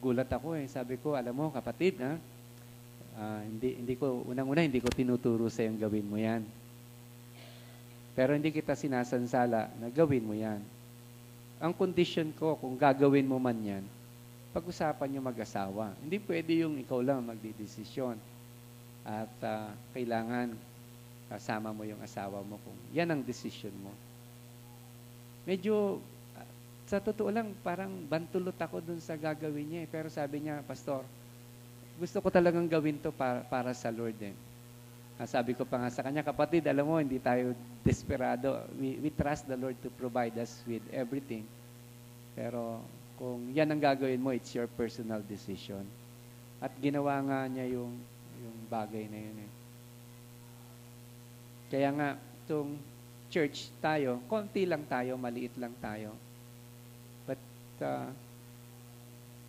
nagulat ako eh. Sabi ko, alam mo kapatid, hindi ko, unang-una, hindi ko tinuturo sa yung gawin mo yan. Pero hindi kita sinasansala na gawin mo yan. Ang condition ko, kung gagawin mo man yan, pag-usapan yung mag-asawa. Hindi pwede yung ikaw lang magdidesisyon. At kailangan kasama mo yung asawa mo kung yan ang decision mo. Medyo, sa totoo lang, parang bantulot ako dun sa gagawin niya. Pero sabi niya, Pastor, gusto ko talagang gawin to para sa Lord eh. Sabi ko pa nga sa kanya, kapatid, alam mo, hindi tayo desperado. We trust the Lord to provide us with everything. Pero kung yan ang gagawin mo, it's your personal decision. At ginawa nga niya yung bagay na yun eh. Kaya nga, itong church tayo, konti lang tayo, maliit lang tayo. But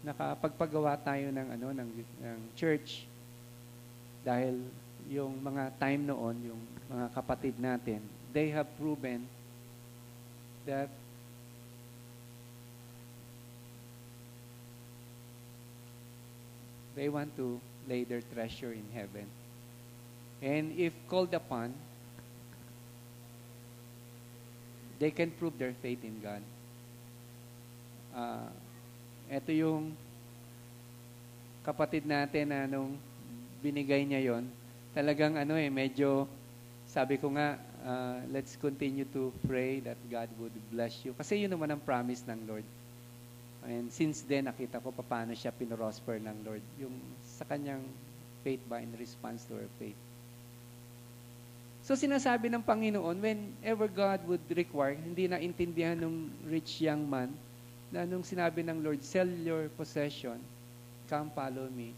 nakapagpagawa tayo ng church dahil yung mga time noon, yung mga kapatid natin, they have proven that they want to lay their treasure in heaven. And if called upon, they can prove their faith in God. Ito yung kapatid natin na nung binigay niya yon, talagang medyo, sabi ko nga, let's continue to pray that God would bless you. Kasi yun naman ang promise ng Lord. And since then, nakita ko paano siya pinrosper ng Lord. Yung sa kanyang faith ba in response to her faith. So sinasabi ng Panginoon, whenever God would require, hindi na intindihan ng rich young man, na nung sinabi ng Lord, sell your possession, come follow me.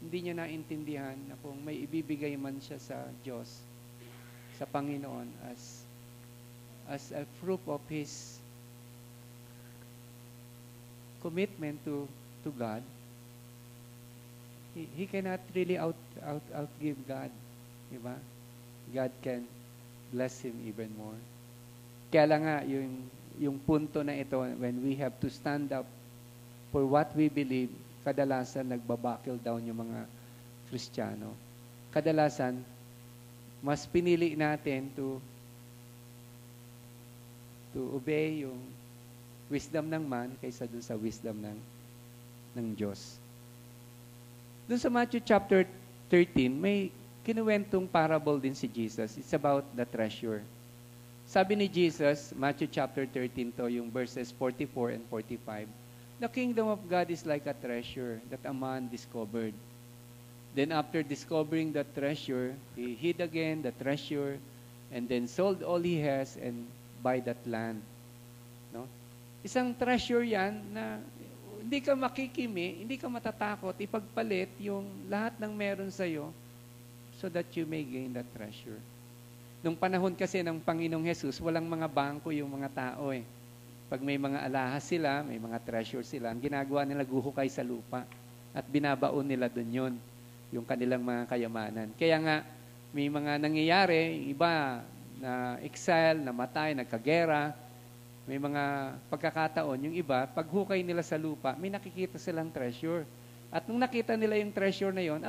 Hindi niya naintindihan na kung may ibibigay man siya sa Diyos, sa Panginoon, as a proof of His commitment to God, he cannot really outgive God. Diba? God can bless him even more. Kaya lang nga, yung punto na ito, when we have to stand up for what we believe, kadalasan nagbabakil down yung mga Kristiyano. Kadalasan, mas pinili natin to obey yung wisdom ng man kaysa dun sa wisdom ng Diyos. Dun sa Matthew chapter 13, may kinuwentong parable din si Jesus. It's about the treasure. Sabi ni Jesus, Matthew chapter 13 to, yung verses 44 and 45, the kingdom of God is like a treasure that a man discovered. Then after discovering the treasure, he hid again the treasure and then sold all he has and buy that land. No? Isang treasure yan na hindi ka makikimi, hindi ka matatakot, ipagpalit yung lahat ng meron sa'yo so that you may gain that treasure. Nung panahon kasi ng Panginoong Jesus, walang mga bangko yung mga tao eh. Pag may mga alahas sila, may mga treasure sila, ang ginagawa nila guhukay sa lupa at binabaon nila dun yun, yung kanilang mga kayamanan. Kaya nga, may mga nangyayari, iba na exile, namatay, nagkagera, may mga pagkakataon, yung iba, paghukay nila sa lupa, may nakikita silang treasure. At nung nakita nila yung treasure na yon,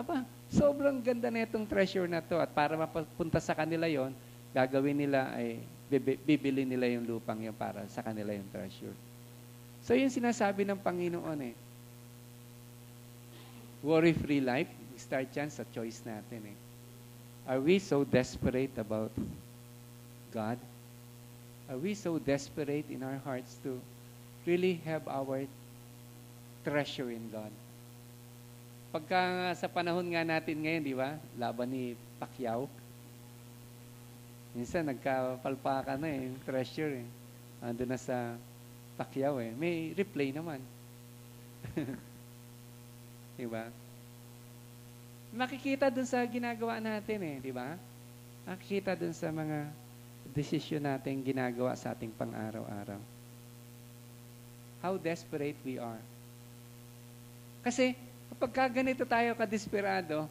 sobrang ganda na itong treasure na to. At para mapunta sa kanila yon, gagawin nila ay bibili nila yung lupang yun para sa kanila yung treasure. So yung sinasabi ng Panginoon eh, worry-free life, start yan sa choice natin eh. Are we so desperate about God? Are we so desperate in our hearts to really have our treasure in God? Pagka sa panahon nga natin ngayon, di ba? Laban ni Pacquiao. Minsan nagkapalpakan na yung treasure eh. Ando na sa Pacquiao eh. May replay naman. Di ba? Makikita dun sa ginagawa natin eh, di ba? Makikita dun sa mga desisyon natin ginagawa sa ating pang-araw-araw. How desperate we are. Kasi, kapag ganito tayo kadesperado,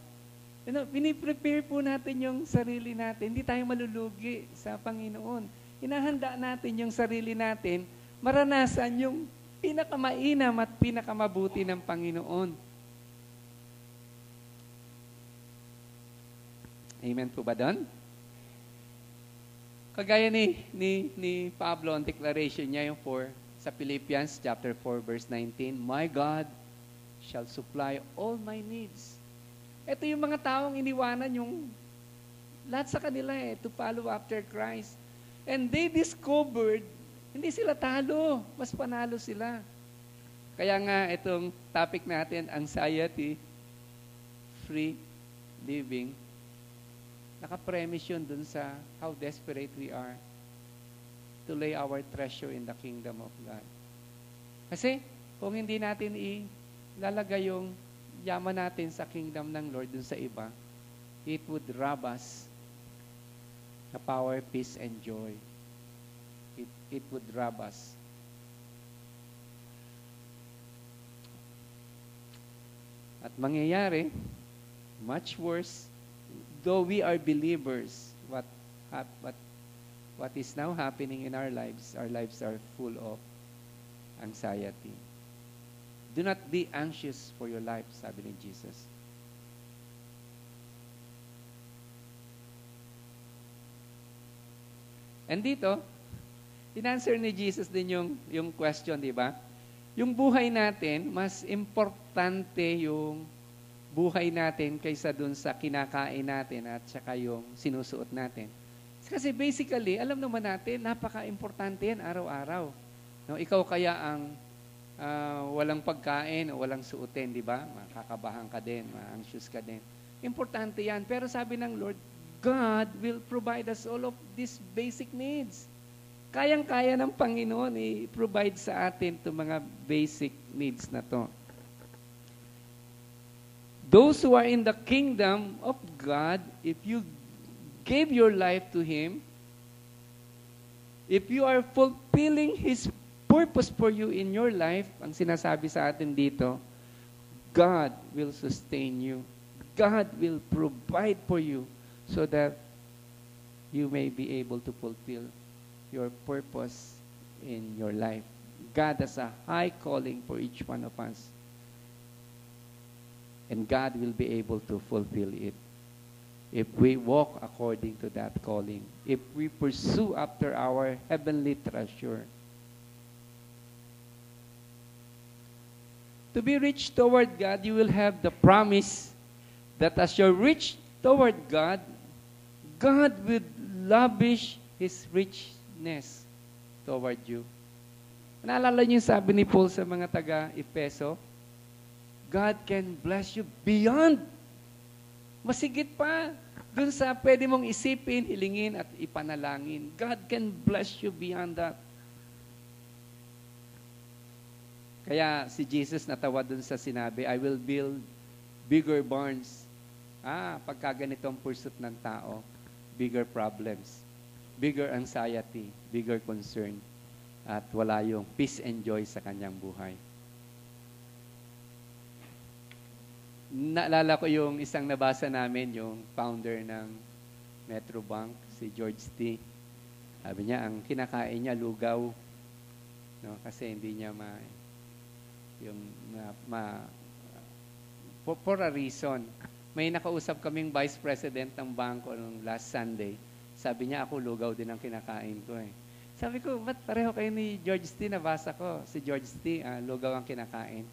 piniprepare po natin yung sarili natin. Hindi tayo malulugi sa Panginoon. Hinahanda natin yung sarili natin, maranasan yung Pinakamainam at pinakamabuti ng Panginoon. Amen po ba doon? Kagaya ni Pablo, ang declaration niya yung sa Philippians chapter 4 verse 19, My God shall supply all my needs. Ito yung mga taong iniwanan yung lahat sa kanila to follow after Christ. And they discovered, hindi sila talo, mas panalo sila. Kaya nga itong topic natin, anxiety, free living, naka-premise yun dun sa how desperate we are to lay our treasure in the kingdom of God. Kasi, kung hindi natin ilalagay yung yaman natin sa kingdom ng Lord dun sa iba, it would rob us the power, peace, and joy. It would rob us. At mangyayari, much worse, though we are believers, what is now happening in our lives are full of anxiety. Do not be anxious for your life, sabi ni Jesus. And dito, in-answer ni Jesus din yung question, di ba? Yung buhay natin, mas importante yung buhay natin kaysa dun sa kinakain natin at saka yung sinusuot natin. Kasi basically, alam naman natin, napaka-importante yan araw-araw. No, ikaw kaya ang walang pagkain o walang suotin, di ba? Makakabahan ka din, ma-anxious ka din. Importante yan. Pero sabi ng Lord, God will provide us all of these basic needs. Kayang-kaya ng Panginoon i-provide sa atin itong mga basic needs na to. Those who are in the kingdom of God, if you gave your life to Him, if you are fulfilling His purpose for you in your life, ang sinasabi sa atin dito, God will sustain you. God will provide for you so that you may be able to fulfill your purpose in your life. God has a high calling for each one of us. And God will be able to fulfill it if we walk according to that calling, if we pursue after our heavenly treasure. To be rich toward God, you will have the promise that as you're rich toward God, God will lavish His richness toward you. Naalala niyo yung sabi ni Paul sa mga taga-Efeso, God can bless you beyond. Masigit pa dun sa pwede mong isipin, hilingin, at ipanalangin. God can bless you beyond that. Kaya si Jesus natawa dun sa sinabi, I will build bigger barns. Pagka ganito ang pursuit ng tao, bigger problems, bigger anxiety, bigger concern, at wala yung peace and joy sa kanyang buhay. Naalala ko yung isang nabasa namin, yung founder ng Metrobank, si George T. Sabi niya, ang kinakain niya, lugaw. No? Kasi hindi niya for a reason. May nakausap kaming vice president ng bangko nung last Sunday. Sabi niya, ako lugaw din ang kinakain ko Sabi ko, ba't pareho kayo ni George T. Nabasa ko. Si George T. Lugaw ang kinakain.